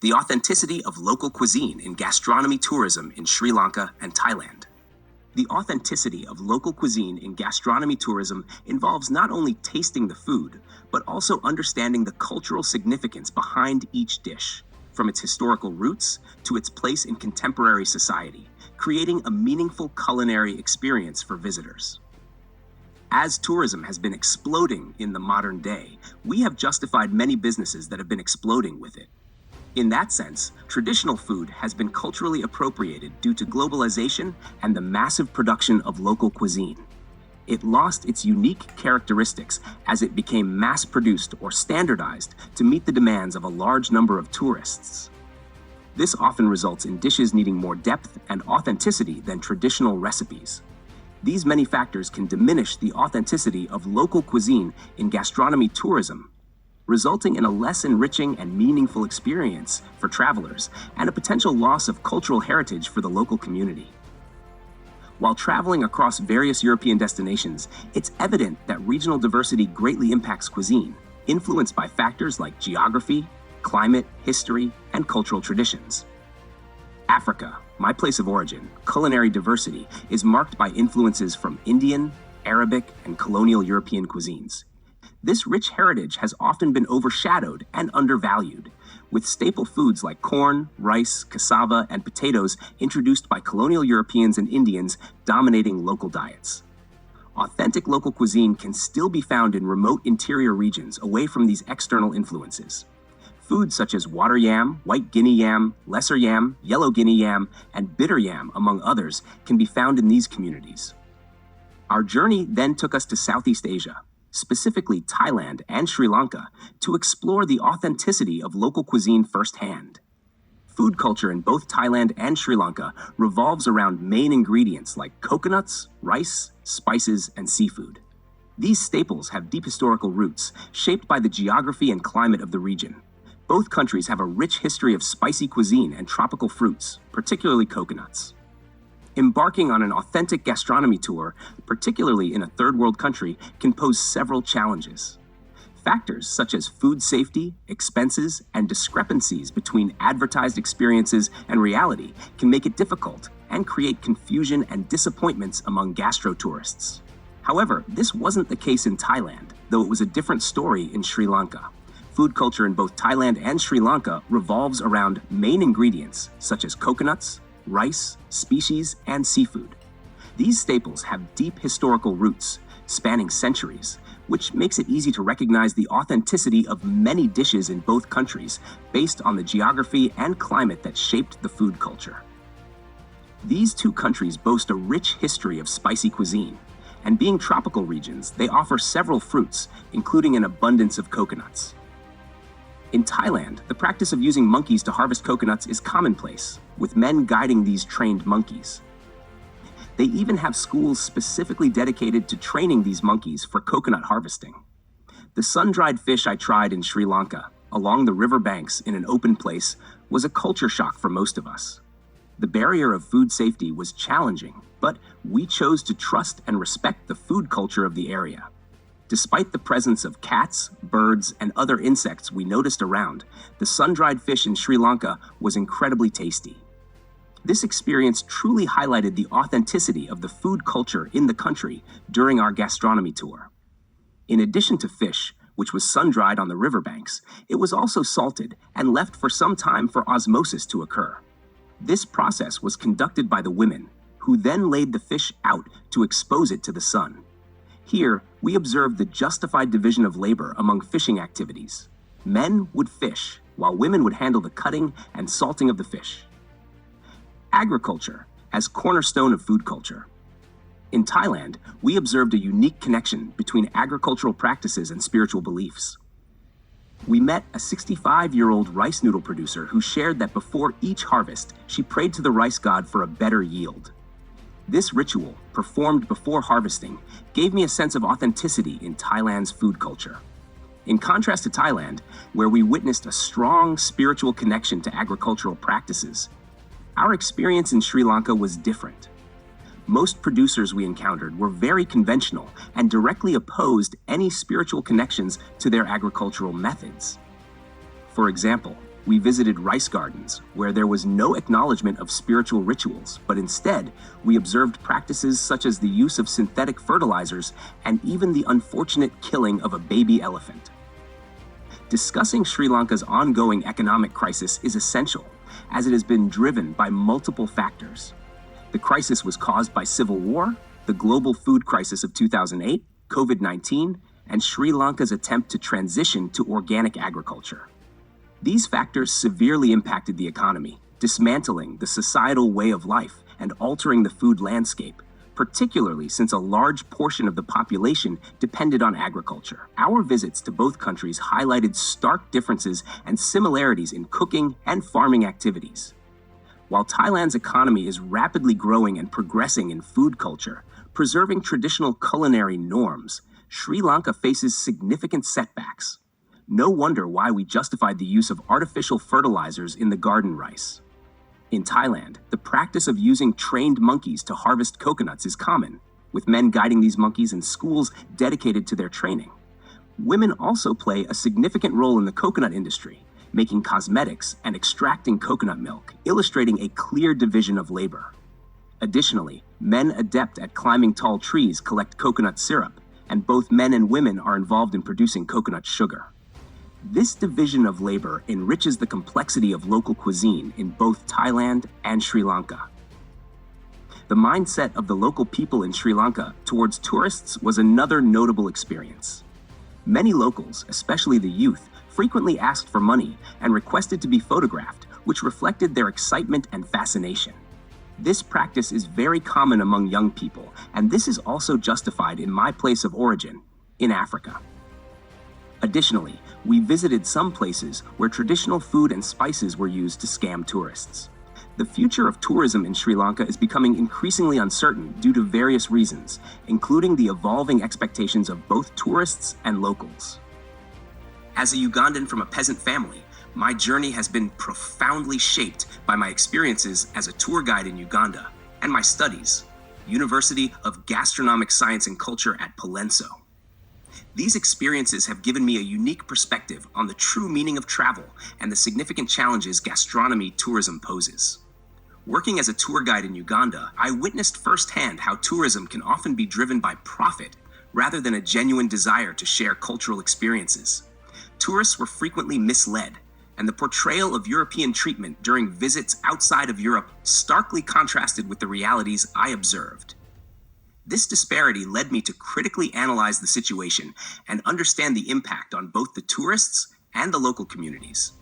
The authenticity of local cuisine in gastronomy tourism in Sri Lanka and Thailand. The authenticity of local cuisine in gastronomy tourism involves not only tasting the food, but also understanding the cultural significance behind each dish, from its historical roots to its place in contemporary society, creating a meaningful culinary experience for visitors. As tourism has been exploding in the modern day, we have justified many businesses that have been exploding with it. In that sense, traditional food has been culturally appropriated due to globalization and the massive production of local cuisine. It lost its unique characteristics as it became mass-produced or standardized to meet the demands of a large number of tourists. This often results in dishes needing more depth and authenticity than traditional recipes. These many factors can diminish the authenticity of local cuisine in gastronomy tourism, resulting in a less enriching and meaningful experience for travelers and a potential loss of cultural heritage for the local community. While traveling across various European destinations, it's evident that regional diversity greatly impacts cuisine, influenced by factors like geography, climate, history, and cultural traditions. Africa, my place of origin, culinary diversity is marked by influences from Indian, Arabic, and colonial European cuisines. This rich heritage has often been overshadowed and undervalued, with staple foods like corn, rice, cassava, and potatoes introduced by colonial Europeans and Indians dominating local diets. Authentic local cuisine can still be found in remote interior regions away from these external influences. Foods such as water yam, white Guinea yam, lesser yam, yellow Guinea yam, and bitter yam, among others, can be found in these communities. Our journey then took us to Southeast Asia, specifically Thailand and Sri Lanka, to explore the authenticity of local cuisine firsthand. Food culture in both Thailand and Sri Lanka revolves around main ingredients like coconuts, rice, spices, and seafood. These staples have deep historical roots, shaped by the geography and climate of the region. Both countries have a rich history of spicy cuisine and tropical fruits, particularly coconuts. Embarking on an authentic gastronomy tour, particularly in a third world country, can pose several challenges. Factors such as food safety, expenses, and discrepancies between advertised experiences and reality can make it difficult and create confusion and disappointments among gastro-tourists. However, this wasn't the case in Thailand, though it was a different story in Sri Lanka. Food culture in both Thailand and Sri Lanka revolves around main ingredients such as coconuts, rice, species, and seafood. These staples have deep historical roots, spanning centuries, which makes it easy to recognize the authenticity of many dishes in both countries based on the geography and climate that shaped the food culture. These two countries boast a rich history of spicy cuisine, and being tropical regions, they offer several fruits, including an abundance of coconuts. In Thailand, the practice of using monkeys to harvest coconuts is commonplace, with men guiding these trained monkeys. They even have schools specifically dedicated to training these monkeys for coconut harvesting. The sun-dried fish I tried in Sri Lanka, along the river banks in an open place, was a culture shock for most of us. The barrier of food safety was challenging, but we chose to trust and respect the food culture of the area. Despite the presence of cats, birds, and other insects we noticed around, the sun-dried fish in Sri Lanka was incredibly tasty. This experience truly highlighted the authenticity of the food culture in the country during our gastronomy tour. In addition to fish, which was sun-dried on the riverbanks, it was also salted and left for some time for osmosis to occur. This process was conducted by the women, who then laid the fish out to expose it to the sun. Here, we observed the justified division of labor among fishing activities. Men would fish, while women would handle the cutting and salting of the fish. Agriculture as cornerstone of food culture. In Thailand, we observed a unique connection between agricultural practices and spiritual beliefs. We met a 65-year-old rice noodle producer who shared that before each harvest, she prayed to the rice god for a better yield. This ritual, performed before harvesting, gave me a sense of authenticity in Thailand's food culture. In contrast to Thailand, where we witnessed a strong spiritual connection to agricultural practices, our experience in Sri Lanka was different. Most producers we encountered were very conventional and directly opposed any spiritual connections to their agricultural methods. For example, We visited rice gardens, where there was no acknowledgement of spiritual rituals, but instead, we observed practices such as the use of synthetic fertilizers and even the unfortunate killing of a baby elephant. Discussing Sri Lanka's ongoing economic crisis is essential, as it has been driven by multiple factors. The crisis was caused by civil war, the global food crisis of 2008, COVID-19, and Sri Lanka's attempt to transition to organic agriculture. These factors severely impacted the economy, dismantling the societal way of life and altering the food landscape, particularly since a large portion of the population depended on agriculture. Our visits to both countries highlighted stark differences and similarities in cooking and farming activities. While Thailand's economy is rapidly growing and progressing in food culture, preserving traditional culinary norms, Sri Lanka faces significant setbacks. No wonder why we justified the use of artificial fertilizers in the garden rice. In Thailand, the practice of using trained monkeys to harvest coconuts is common, with men guiding these monkeys in schools dedicated to their training. Women also play a significant role in the coconut industry, making cosmetics and extracting coconut milk, illustrating a clear division of labor. Additionally, men adept at climbing tall trees collect coconut syrup, and both men and women are involved in producing coconut sugar. This division of labor enriches the complexity of local cuisine in both Thailand and Sri Lanka. The mindset of the local people in Sri Lanka towards tourists was another notable experience. Many locals, especially the youth, frequently asked for money and requested to be photographed, which reflected their excitement and fascination. This practice is very common among young people, and this is also justified in my place of origin, in Africa. Additionally, we visited some places where traditional food and spices were used to scam tourists. The future of tourism in Sri Lanka is becoming increasingly uncertain due to various reasons, including the evolving expectations of both tourists and locals. As a Ugandan from a peasant family, my journey has been profoundly shaped by my experiences as a tour guide in Uganda and my studies, University of Gastronomic Science and Culture at Palenso. These experiences have given me a unique perspective on the true meaning of travel and the significant challenges gastronomy tourism poses. Working as a tour guide in Uganda, I witnessed firsthand how tourism can often be driven by profit rather than a genuine desire to share cultural experiences. Tourists were frequently misled, and the portrayal of European treatment during visits outside of Europe starkly contrasted with the realities I observed. This disparity led me to critically analyze the situation and understand the impact on both the tourists and the local communities.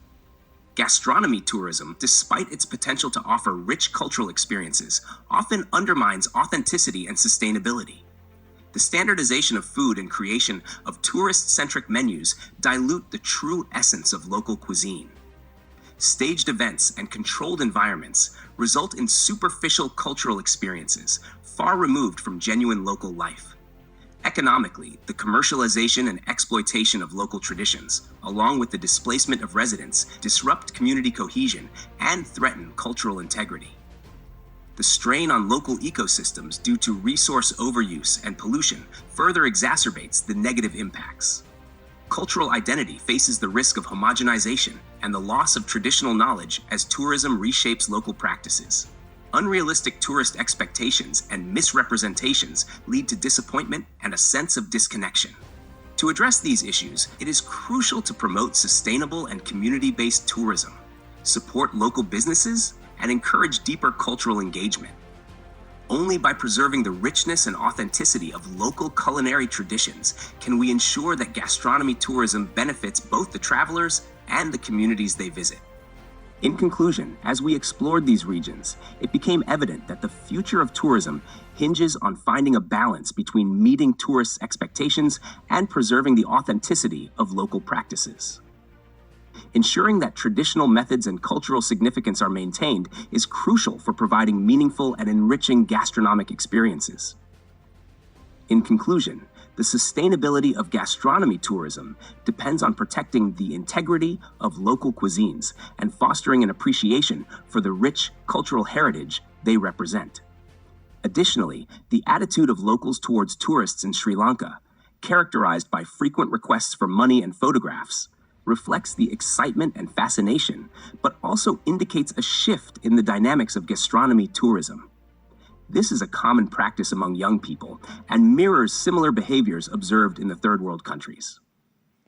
Gastronomy tourism, despite its potential to offer rich cultural experiences, often undermines authenticity and sustainability. The standardization of food and creation of tourist-centric menus dilute the true essence of local cuisine. Staged events and controlled environments result in superficial cultural experiences, far removed from genuine local life. Economically, the commercialization and exploitation of local traditions, along with the displacement of residents, disrupt community cohesion and threaten cultural integrity. The strain on local ecosystems due to resource overuse and pollution further exacerbates the negative impacts. Cultural identity faces the risk of homogenization and the loss of traditional knowledge as tourism reshapes local practices. Unrealistic tourist expectations and misrepresentations lead to disappointment and a sense of disconnection. To address these issues, it is crucial to promote sustainable and community-based tourism, support local businesses, and encourage deeper cultural engagement. Only by preserving the richness and authenticity of local culinary traditions can we ensure that gastronomy tourism benefits both the travelers and the communities they visit. In conclusion, as we explored these regions, it became evident that the future of tourism hinges on finding a balance between meeting tourists' expectations and preserving the authenticity of local practices. Ensuring that traditional methods and cultural significance are maintained is crucial for providing meaningful and enriching gastronomic experiences. In conclusion, the sustainability of gastronomy tourism depends on protecting the integrity of local cuisines and fostering an appreciation for the rich cultural heritage they represent. Additionally, the attitude of locals towards tourists in Sri Lanka, characterized by frequent requests for money and photographs, reflects the excitement and fascination, but also indicates a shift in the dynamics of gastronomy tourism. This is a common practice among young people and mirrors similar behaviors observed in the third world countries.